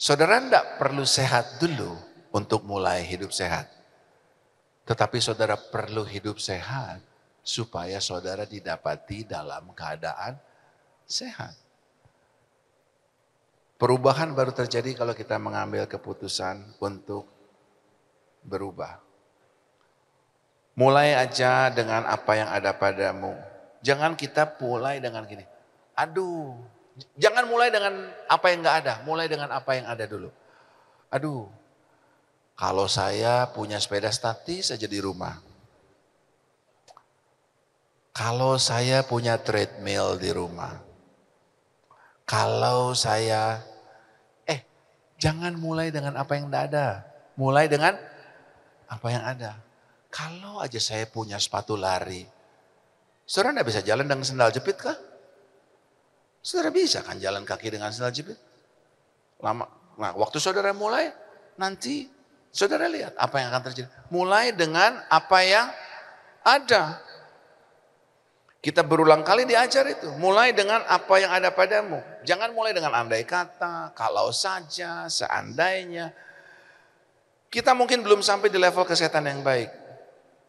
Saudara tidak perlu sehat dulu untuk mulai hidup sehat. Tetapi saudara perlu hidup sehat supaya saudara didapati dalam keadaan sehat. Perubahan baru terjadi kalau kita mengambil keputusan untuk berubah. Mulai aja dengan apa yang ada padamu. Jangan kita mulai dengan gini. Aduh, jangan mulai dengan apa yang gak ada. Mulai dengan apa yang ada dulu. Aduh, kalau saya punya sepeda statis aja di rumah. Kalau saya punya treadmill di rumah. Kalau saya, jangan mulai dengan apa yang tidak ada. Mulai dengan apa yang ada. Kalau aja saya punya sepatu lari. Saudara tidak bisa jalan dengan sendal jepit kah? Saudara bisa kan jalan kaki dengan sendal jepit? Lama. Nah, waktu saudara mulai, nanti saudara lihat apa yang akan terjadi. Mulai dengan apa yang ada. Kita berulang kali diajar itu. Mulai dengan apa yang ada padamu. Jangan mulai dengan andai kata, kalau saja, seandainya. Kita mungkin belum sampai di level kesehatan yang baik.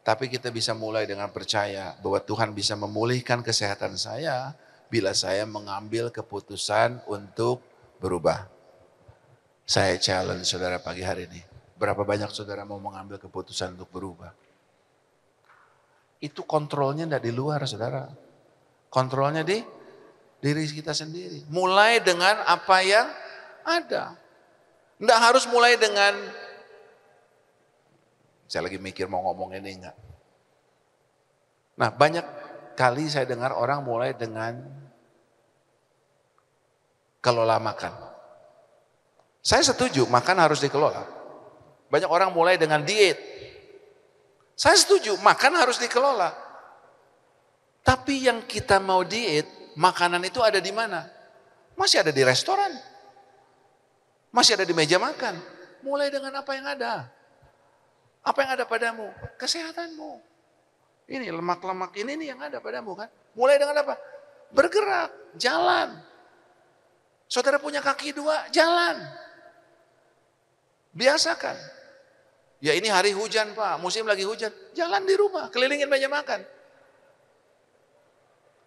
Tapi kita bisa mulai dengan percaya bahwa Tuhan bisa memulihkan kesehatan saya bila saya mengambil keputusan untuk berubah. Saya challenge saudara pagi hari ini. Berapa banyak saudara mau mengambil keputusan untuk berubah? Itu kontrolnya tidak di luar, saudara. Kontrolnya di diri kita sendiri. Mulai dengan apa yang ada. Tidak harus mulai dengan, saya lagi mikir mau ngomong ini enggak. Nah, banyak kali saya dengar orang mulai dengan kelola makan. Saya setuju, makan harus dikelola. Banyak orang mulai dengan diet. Saya setuju, makan harus dikelola. Tapi yang kita mau diet, makanan itu ada di mana? Masih ada di restoran. Masih ada di meja makan. Mulai dengan apa yang ada. Apa yang ada padamu? Kesehatanmu. Ini lemak-lemak ini nih yang ada padamu kan. Mulai dengan apa? bergerak, jalan. Saudara punya kaki dua, jalan. Biasakan. Ya ini hari hujan Pak, musim lagi hujan. Jalan di rumah, kelilingin meja makan.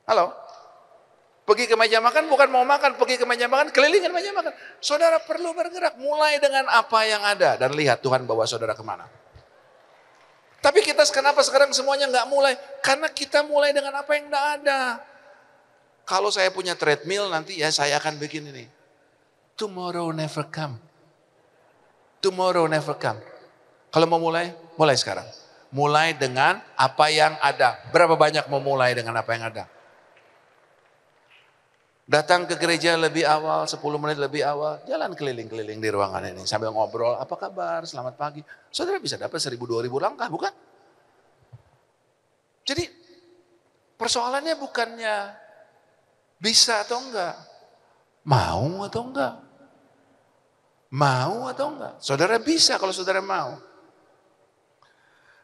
Halo? Pergi ke meja makan bukan mau makan, pergi ke meja makan, kelilingin meja makan. Saudara perlu bergerak, mulai dengan apa yang ada. Dan lihat Tuhan bawa saudara kemana. Tapi kita kenapa sekarang semuanya nggak mulai? Karena kita mulai dengan apa yang nggak ada. Kalau saya punya treadmill nanti ya saya akan bikin ini. Tomorrow never come. Tomorrow never come. Kalau mau mulai, mulai sekarang. Mulai dengan apa yang ada. Berapa banyak mau mulai dengan apa yang ada? Datang ke gereja lebih awal, 10 menit lebih awal. Jalan keliling-keliling di ruangan ini. Sambil ngobrol, apa kabar, selamat pagi. Saudara bisa dapat 1000-2000 langkah, bukan? Jadi persoalannya bukannya bisa atau enggak. Mau atau enggak. Mau atau enggak. Saudara bisa kalau saudara mau.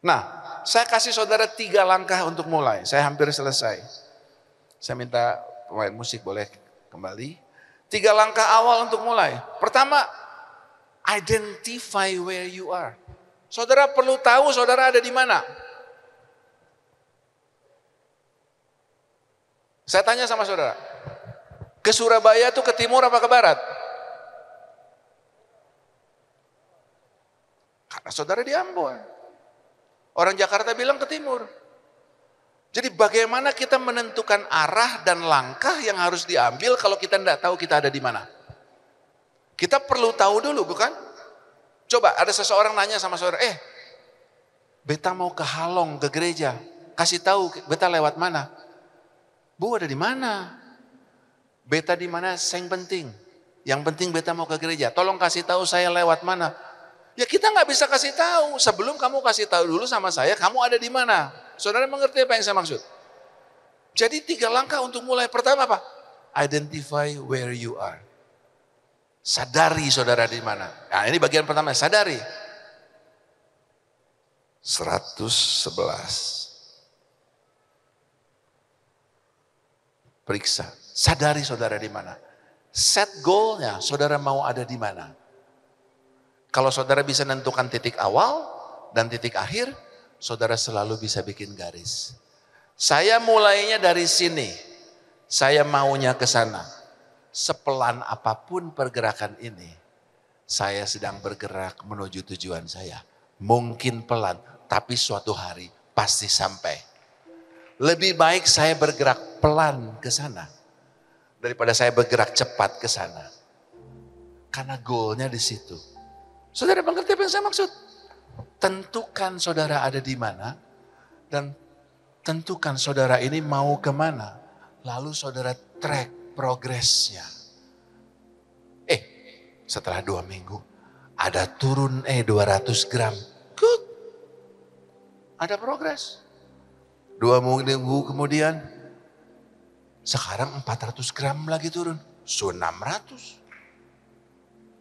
Nah, saya kasih saudara 3 langkah untuk mulai. Saya hampir selesai. Saya minta pemain musik boleh kembali. 3 langkah awal untuk mulai. Pertama, identify where you are. Saudara perlu tahu saudara ada di mana. Saya tanya sama saudara, ke Surabaya itu ke timur apa ke barat? Karena saudara di Ambon. Orang Jakarta bilang ke timur. Jadi bagaimana kita menentukan arah dan langkah yang harus diambil kalau kita tidak tahu kita ada di mana? Kita perlu tahu dulu, bukan? Coba ada seseorang nanya sama saudara, beta mau ke Halong, ke gereja. Kasih tahu beta lewat mana? Bu ada di mana? Beta di mana? Yang penting. Yang penting beta mau ke gereja. Tolong kasih tahu saya lewat mana. Ya kita nggak bisa kasih tahu. Sebelum kamu kasih tahu dulu sama saya, kamu ada di mana? Saudara mengerti apa yang saya maksud? Jadi 3 langkah untuk mulai. Pertama apa? Identify where you are. Sadari saudara di mana. Nah ini bagian pertama, sadari. 111. Periksa, sadari saudara di mana. Set goalnya, saudara mau ada di mana. Kalau saudara bisa nentukan titik awal dan titik akhir, saudara selalu bisa bikin garis. Saya mulainya dari sini, saya maunya ke sana. Sepelan apapun pergerakan ini, saya sedang bergerak menuju tujuan saya. Mungkin pelan, tapi suatu hari pasti sampai. Lebih baik saya bergerak pelan ke sana daripada saya bergerak cepat ke sana. Karena goalnya di situ. Saudara mengerti apa yang saya maksud? Tentukan saudara ada di mana dan tentukan saudara ini mau kemana. Lalu saudara track progresnya. Setelah 2 minggu ada turun 200 gram. Good. Ada progres. 2 minggu kemudian, sekarang 400 gram lagi turun. 600.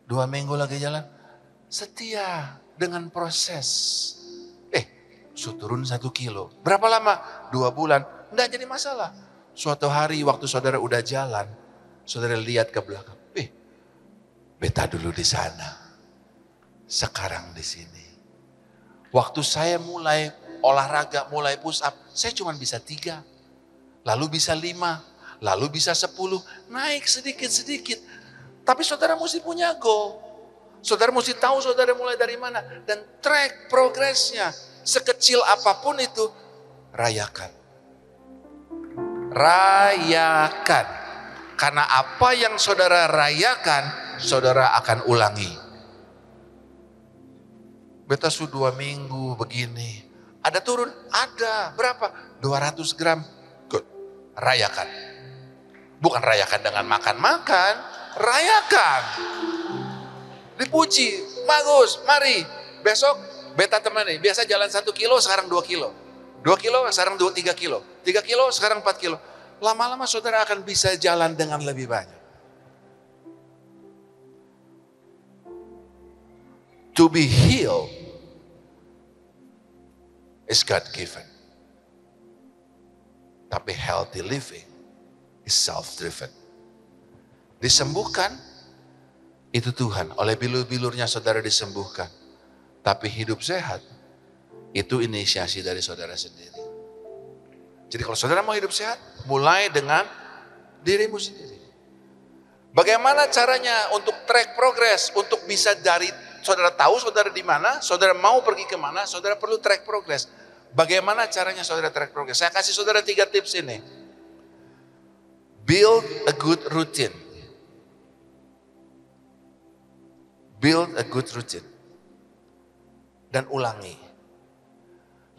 2 minggu lagi jalan. Setia dengan proses. Turun 1 kilo. Berapa lama? 2 bulan. Enggak jadi masalah. Suatu hari waktu saudara udah jalan, saudara lihat ke belakang. Beta dulu di sana. Sekarang di sini. Waktu saya mulai olahraga, mulai push up, saya cuma bisa 3, lalu bisa 5, lalu bisa 10, naik sedikit-sedikit. Tapi saudara mesti punya goal. Saudara mesti tahu saudara mulai dari mana. Dan track progresnya. Sekecil apapun itu, rayakan. Rayakan. Karena apa yang saudara rayakan, saudara akan ulangi. Beta sudah 2 minggu begini. Ada turun? Ada. Berapa? 200 gram. Good. Rayakan. Bukan rayakan dengan makan-makan. Rayakan. Dipuji. Bagus. Mari. Besok beta temani. Biasa jalan 1 kilo, sekarang 2 kilo. 2 kilo, sekarang 3 kilo. 3 kilo, sekarang 4 kilo. Lama-lama saudara akan bisa jalan dengan lebih banyak. To be healed is God given. Tapi healthy living is self-driven. Disembuhkan, itu Tuhan. Oleh bilur-bilurnya saudara disembuhkan. Tapi hidup sehat, itu inisiasi dari saudara sendiri. Jadi kalau saudara mau hidup sehat, mulai dengan dirimu sendiri. Bagaimana caranya untuk track progress, untuk bisa dari saudara tahu saudara di mana, saudara mau pergi kemana, saudara perlu track progress. Bagaimana caranya saudara track progress? Saya kasih saudara 3 tips ini. Build a good routine. Build a good routine. Dan ulangi.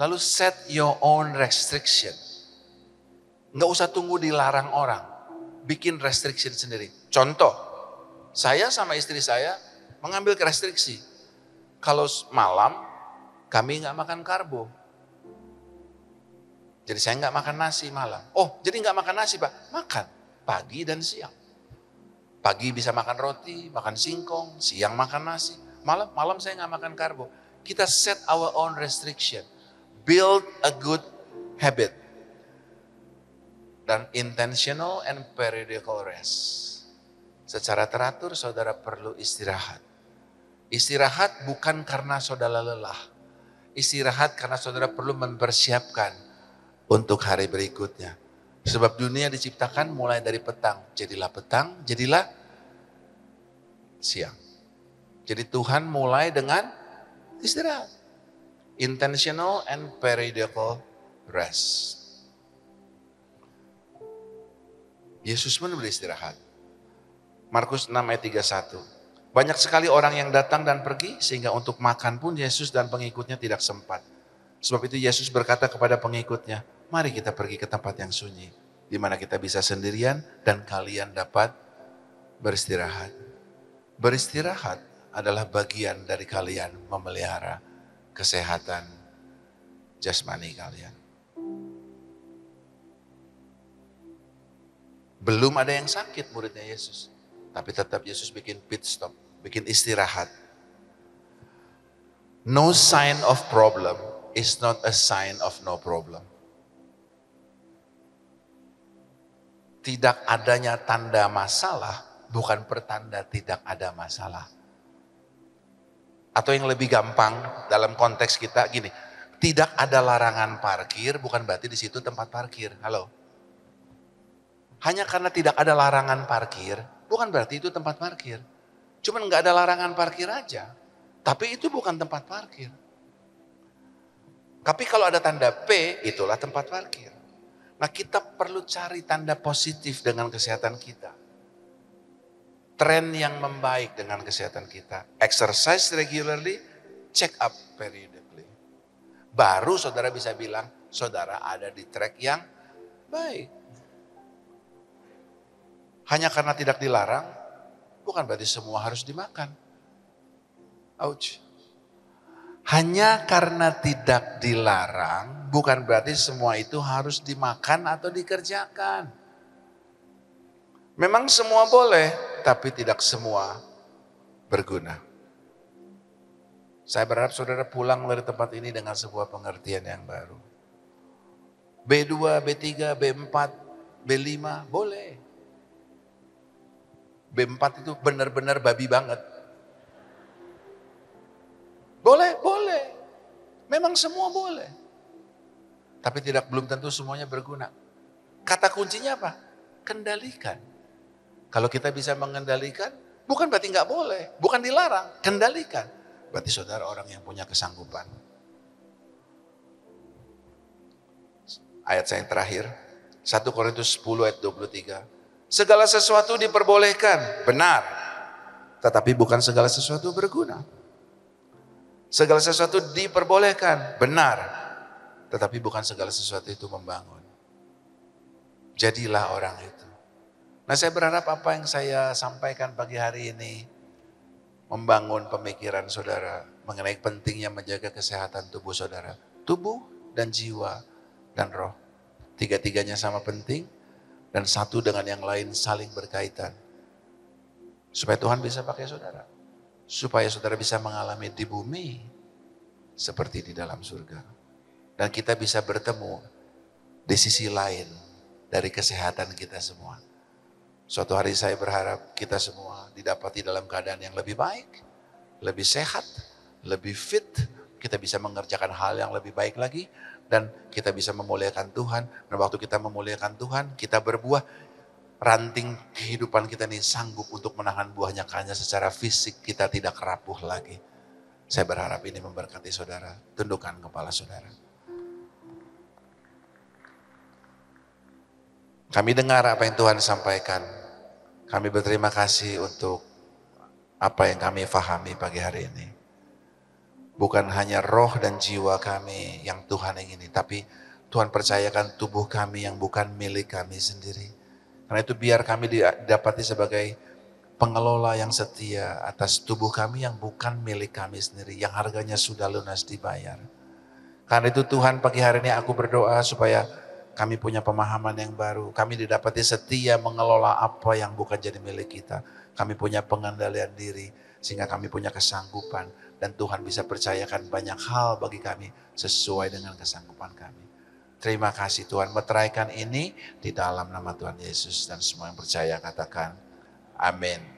Lalu set your own restriction. Nggak usah tunggu dilarang orang. Bikin restriction sendiri. Contoh, saya sama istri saya mengambil restriksi. Kalau malam, kami nggak makan karbo. Jadi saya nggak makan nasi malam. Oh, jadi nggak makan nasi Pak? Makan, pagi dan siang. Pagi bisa makan roti, makan singkong, siang makan nasi. Malam saya nggak makan karbo. Kita set our own restriction. Build a good habit. Dan intentional and periodical rest. Secara teratur saudara perlu istirahat. Istirahat bukan karena saudara lelah. Istirahat karena saudara perlu mempersiapkan untuk hari berikutnya. Sebab dunia diciptakan mulai dari petang. Petang, jadilah siang. Jadi Tuhan mulai dengan istirahat. Intentional and periodical rest. Yesus pun beristirahat. Markus 6 ayat 31. Banyak sekali orang yang datang dan pergi sehingga untuk makan pun Yesus dan pengikutnya tidak sempat. Sebab itu Yesus berkata kepada pengikutnya, mari kita pergi ke tempat yang sunyi, di mana kita bisa sendirian dan kalian dapat beristirahat. Beristirahat adalah bagian dari kalian memelihara kesehatan jasmani kalian. Belum ada yang sakit muridnya Yesus. Tapi tetap Yesus bikin pit stop, bikin istirahat. No sign of problem is not a sign of no problem. Tidak adanya tanda masalah bukan pertanda tidak ada masalah. Atau yang lebih gampang dalam konteks kita gini, tidak ada larangan parkir bukan berarti di situ tempat parkir. Halo. Hanya karena tidak ada larangan parkir, bukan berarti itu tempat parkir. Cuman nggak ada larangan parkir aja, tapi itu bukan tempat parkir. Tapi kalau ada tanda P, itulah tempat parkir. Nah kita perlu cari tanda positif dengan kesehatan kita. Tren yang membaik dengan kesehatan kita. Exercise regularly, check up periodically. Baru saudara bisa bilang, saudara ada di track yang baik. Hanya karena tidak dilarang, bukan berarti semua harus dimakan. Ouch. Hanya karena tidak dilarang, bukan berarti semua itu harus dimakan atau dikerjakan. Memang semua boleh, tapi tidak semua berguna. Saya berharap saudara pulang dari tempat ini dengan sebuah pengertian yang baru. B2, B3, B4, B5, boleh. B4 itu benar-benar babi banget. Boleh. Memang semua boleh. Tapi belum tentu semuanya berguna. Kata kuncinya apa? Kendalikan. Kalau kita bisa mengendalikan, bukan berarti nggak boleh. Bukan dilarang, kendalikan. Berarti saudara orang yang punya kesanggupan. Ayat saya yang terakhir, 1 Korintus 10 ayat 23. Segala sesuatu diperbolehkan, benar. Tetapi bukan segala sesuatu berguna. Segala sesuatu diperbolehkan, benar. Tetapi bukan segala sesuatu itu membangun. Jadilah orang itu. Nah saya berharap apa yang saya sampaikan pagi hari ini membangun pemikiran saudara mengenai pentingnya menjaga kesehatan tubuh saudara. Tubuh dan jiwa dan roh. Tiga-tiganya sama penting. Dan satu dengan yang lain saling berkaitan. Supaya Tuhan bisa pakai saudara. Supaya saudara bisa mengalami di bumi seperti di dalam surga. Dan kita bisa bertemu di sisi lain dari kesehatan kita semua. Suatu hari saya berharap kita semua didapati dalam keadaan yang lebih baik, lebih sehat, lebih fit, kita bisa mengerjakan hal yang lebih baik lagi, dan kita bisa memuliakan Tuhan. Dan waktu kita memuliakan Tuhan, kita berbuah, ranting kehidupan kita ini sanggup untuk menahan buahnya, karena secara fisik kita tidak rapuh lagi. Saya berharap ini memberkati saudara. Tundukkan kepala saudara. Kami dengar apa yang Tuhan sampaikan. Kami berterima kasih untuk apa yang kami fahami pagi hari ini. Bukan hanya roh dan jiwa kami yang Tuhan ingini, tapi Tuhan percayakan tubuh kami yang bukan milik kami sendiri. Karena itu biar kami didapati sebagai pengelola yang setia atas tubuh kami yang bukan milik kami sendiri, yang harganya sudah lunas dibayar. Karena itu Tuhan, pagi hari ini aku berdoa supaya kami punya pemahaman yang baru. Kami didapati setia mengelola apa yang bukan jadi milik kita. Kami punya pengendalian diri sehingga kami punya kesanggupan. Dan Tuhan bisa percayakan banyak hal bagi kami sesuai dengan kesanggupan kami. Terima kasih Tuhan, meteraikan ini di dalam nama Tuhan Yesus. Dan semua yang percaya katakan amin.